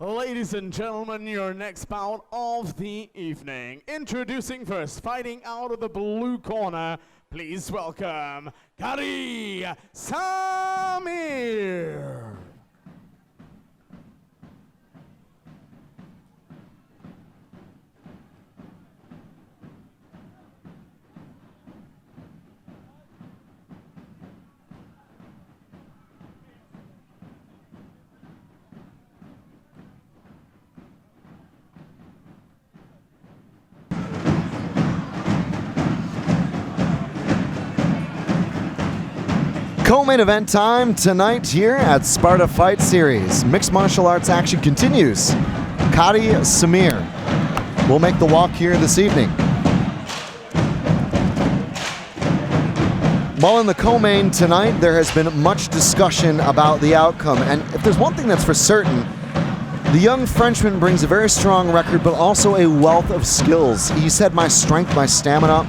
Ladies and gentlemen, your next bout of the evening. Introducing first, fighting out of the blue corner, please welcome KADIR Samir. Co-main event time tonight here at Sparta Fight Series. Mixed martial arts action continues. KADIR Samir will make the walk here this evening. While in the co-main tonight, there has been much discussion about the outcome. And if there's one thing that's for certain, the young Frenchman brings a very strong record, but also a wealth of skills. He said, my strength, my stamina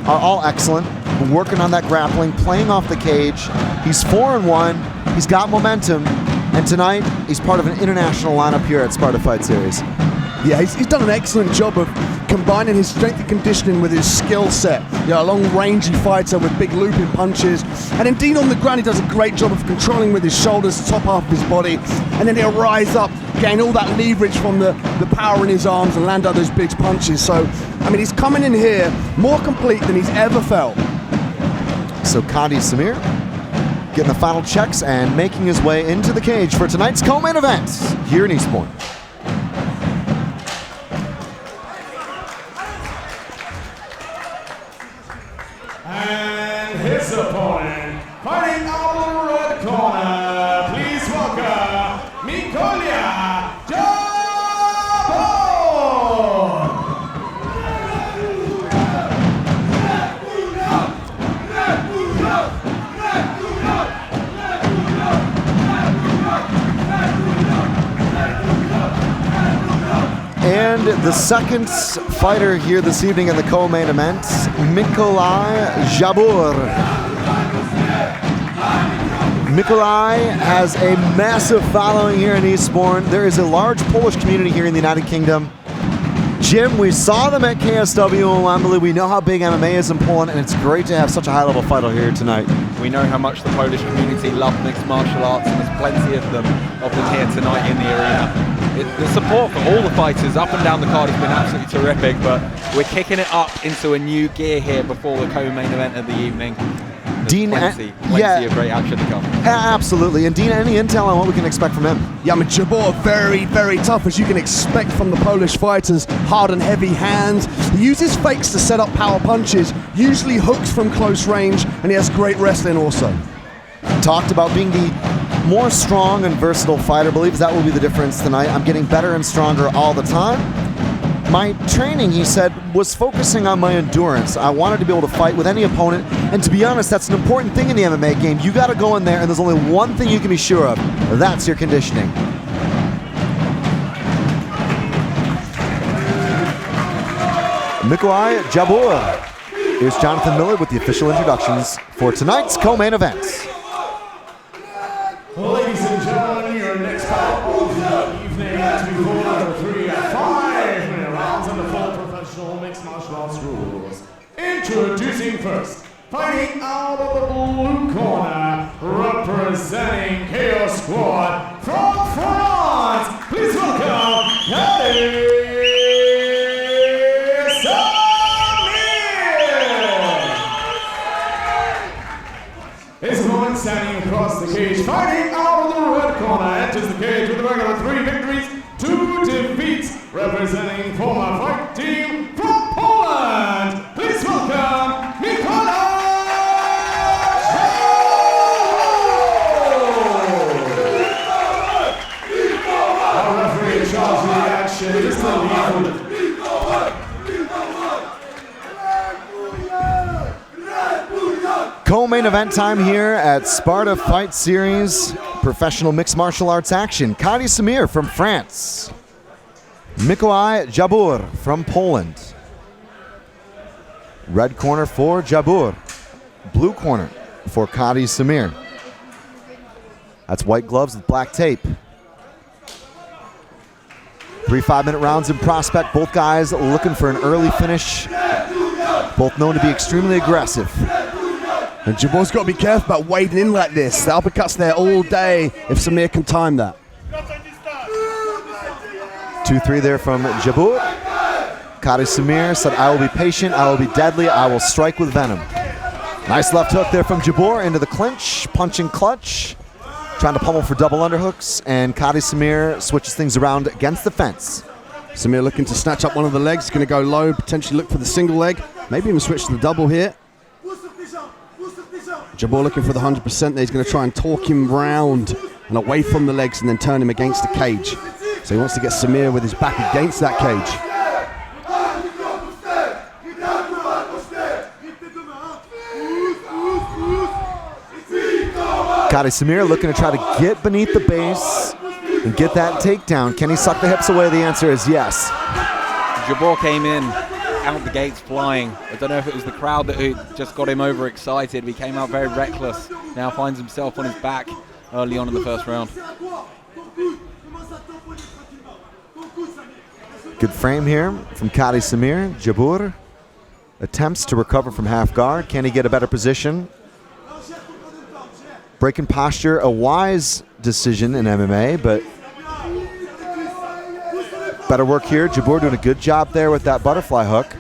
are all excellent. Been working on that grappling, playing off the cage. He's 4-1, he's got momentum, and tonight he's part of an international lineup here at Sparta Fight Series. Yeah, he's done an excellent job of combining his strength and conditioning with his skill set. A long-rangey fighter with big looping punches. And indeed on the ground he does a great job of controlling with his shoulders, top half of his body, and then he'll rise up, gain all that leverage from the power in his arms and land out those big punches. So, I mean, he's coming in here more complete than he's ever felt. So KADIR Samir getting the final checks and making his way into the cage for tonight's co-main event here in East Point. And his opponent, fighting out of the red corner, please welcome Mikolaj. And the second fighter here this evening in the co-main event, Mikolaj DZIABOR. Mikolaj has a massive following here in Eastbourne. There is a large Polish community here in the United Kingdom. Jim, we saw them at KSW in Wembley. We know how big MMA is in Poland, and it's great to have such a high-level fighter here tonight. We know how much the Polish community love mixed martial arts, and there's plenty of them here tonight in the arena. The support for all the fighters up and down the card has been absolutely terrific, but we're kicking it up into a new gear here before the co-main event of the evening. Dean, plenty of great action to come. Absolutely. And Dean, any intel on what we can expect from him? Yeah, I mean, DZIABOR very, very tough, as you can expect from the Polish fighters. Hard and heavy hands. He uses fakes to set up power punches, usually hooks from close range, and he has great wrestling also. Talked about being the more strong and versatile fighter. Believes that will be the difference tonight. I'm getting better and stronger all the time. My training, he said, was focusing on my endurance. I wanted to be able to fight with any opponent, and to be honest, that's an important thing in the MMA game. You got to go in there, and there's only one thing you can be sure of. That's your conditioning. Mikolaj DZIABOR. Here's Jonathan Miller with the official introductions for tonight's co-main event. Ladies and gentlemen, your next bout of the evening to be fought under 3 5-minute rounds under full professional mixed martial arts rules. Introducing first, fighting out of the blue corner, representing Chaos Squad from France, please welcome KADIR Samir. His opponent standing across the cage, fighting out of the red corner, enters the cage with a record of 3 victories, 2 defeats, representing former fight team from Poland. Please welcome Mikolaj. Our referee in charge of the action is the lead. Co-main event time here at Sparta Fight Series, professional mixed martial arts action. KADIR Samir from France. Mikolaj DZIABOR from Poland. Red corner for DZIABOR. Blue corner for KADIR Samir. That's white gloves with black tape. 3 5-minute rounds in prospect. Both guys looking for an early finish. Both known to be extremely aggressive. And Jabor's got to be careful about wading in like this. The uppercut's there all day if Samir can time that. 2-3 there from Jabor. KADIR Samir said, I will be patient, I will be deadly, I will strike with venom. Nice left hook there from Jabor into the clinch, punching clutch. Trying to pummel for double underhooks, and KADIR Samir switches things around against the fence. Samir looking to snatch up one of the legs. He's going to go low, potentially look for the single leg. Maybe even switch to the double here. Jabor looking for the 100% there. He's going to try and talk him round and away from the legs and then turn him against the cage. So he wants to get Samir with his back against that cage. KADIR Samir looking to try to get beneath the base and get that takedown. Can he suck the hips away? The answer is yes. Jabor came in out the gates flying. I don't know if it was the crowd that just got him overexcited. He came out very reckless. Now finds himself on his back early on in the first round. Good frame here from KADIR Samir. Jabor attempts to recover from half guard. Can he get a better position? Breaking posture, a wise decision in MMA, but better work here. Jabor doing a good job there with that butterfly hook.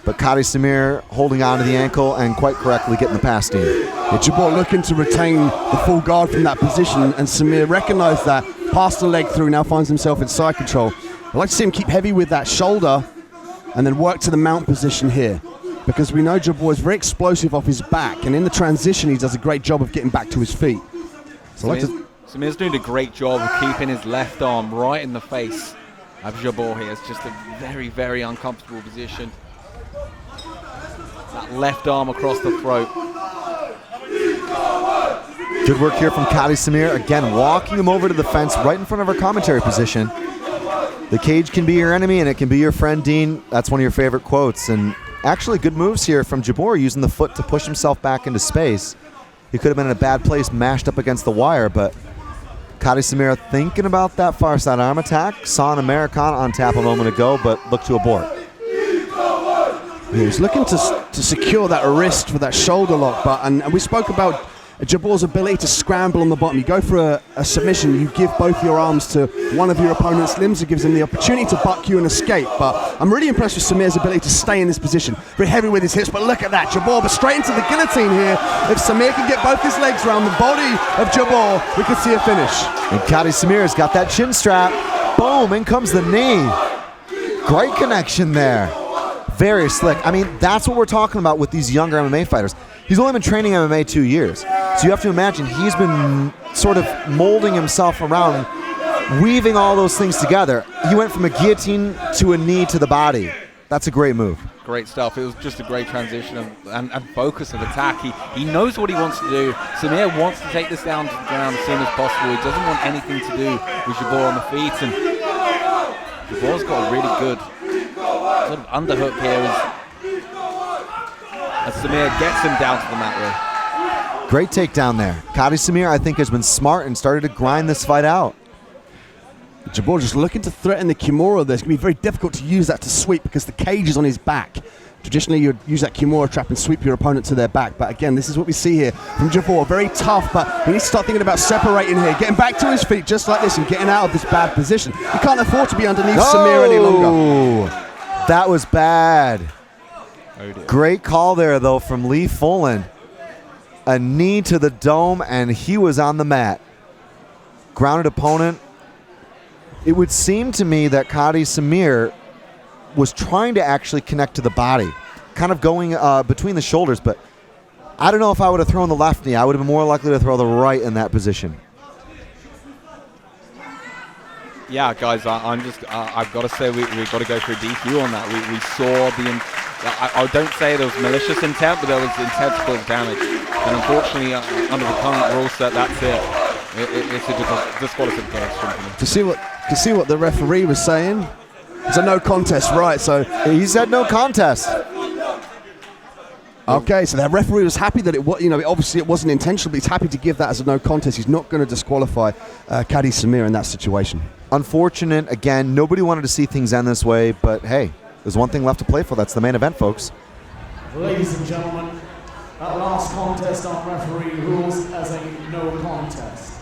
But KADIR Samir holding on to the ankle and quite correctly getting the pass in. Yeah, Jabor looking to retain the full guard from that position, and Samir recognized that, passed the leg through, now finds himself in side control. I'd like to see him keep heavy with that shoulder and then work to the mount position here, because we know Jabor is very explosive off his back, and in the transition he does a great job of getting back to his feet. So Samir's doing a great job of keeping his left arm right in the face of Jabor here. It's just a very, very uncomfortable position. That left arm across the throat. Good work here from KADIR Samir. Again, walking him over to the fence right in front of our commentary position. The cage can be your enemy and it can be your friend, Dean. That's one of your favorite quotes. And actually good moves here from Jabor, using the foot to push himself back into space. He could have been in a bad place, mashed up against the wire, but KADIR Samir thinking about that far side arm attack. Saw an Americana on tap a moment ago, but looked to abort. He was looking to secure that wrist for that shoulder lock, but and we spoke about Jabor's ability to scramble on the bottom. You go for a submission, you give both your arms to one of your opponent's limbs. It gives him the opportunity to buck you and escape. But I'm really impressed with Samir's ability to stay in this position. Very heavy with his hips, but look at that. Jabor, but straight into the guillotine here. If Samir can get both his legs around the body of Jabor, we could see a finish. And KADIR Samir's got that chin strap. Boom, in comes the knee. Great connection there. Very slick. I mean, that's what we're talking about with these younger MMA fighters. He's only been training MMA 2 years. So you have to imagine he's been sort of molding himself around, weaving all those things together. He went from a guillotine to a knee to the body. That's a great move. Great stuff. It was just a great transition and focus of attack. He knows what he wants to do. Samir wants to take this down to the ground as soon as possible. He doesn't want anything to do with Jabor on the feet. And Jabor's got a really good sort of underhook here as Samir gets him down to the mat. Great takedown there. KADIR Samir, I think, has been smart and started to grind this fight out. Jabor just looking to threaten the Kimura there. It's going to be very difficult to use that to sweep because the cage is on his back. Traditionally, you'd use that Kimura trap and sweep your opponent to their back. But again, this is what we see here from Jabor. Very tough, but he needs to start thinking about separating here, getting back to his feet just like this and getting out of this bad position. He can't afford to be underneath Samir any longer. That was bad. Oh dear. Great call there, though, from Lee Fullen. A knee to the dome, and he was on the mat. Grounded opponent. It would seem to me that KADIR Samir was trying to actually connect to the body, kind of going between the shoulders, but I don't know if I would have thrown the left knee. I would have been more likely to throw the right in that position. Yeah, guys, I've got to say we've got to go for a DQ on that. We saw I don't say there was malicious intent, but there was intent to cause damage. And unfortunately, under the current rule set, that's it. It's a disqualification. To see what the referee was saying, it's a no contest, right? So he said no contest. Okay, so the referee was happy that obviously it wasn't intentional, but he's happy to give that as a no contest. He's not going to disqualify KADIR Samir in that situation. Unfortunate, again, nobody wanted to see things end this way, but hey, there's one thing left to play for. That's the main event, folks. Ladies and gentlemen, that last contest on referee rules as a no contest.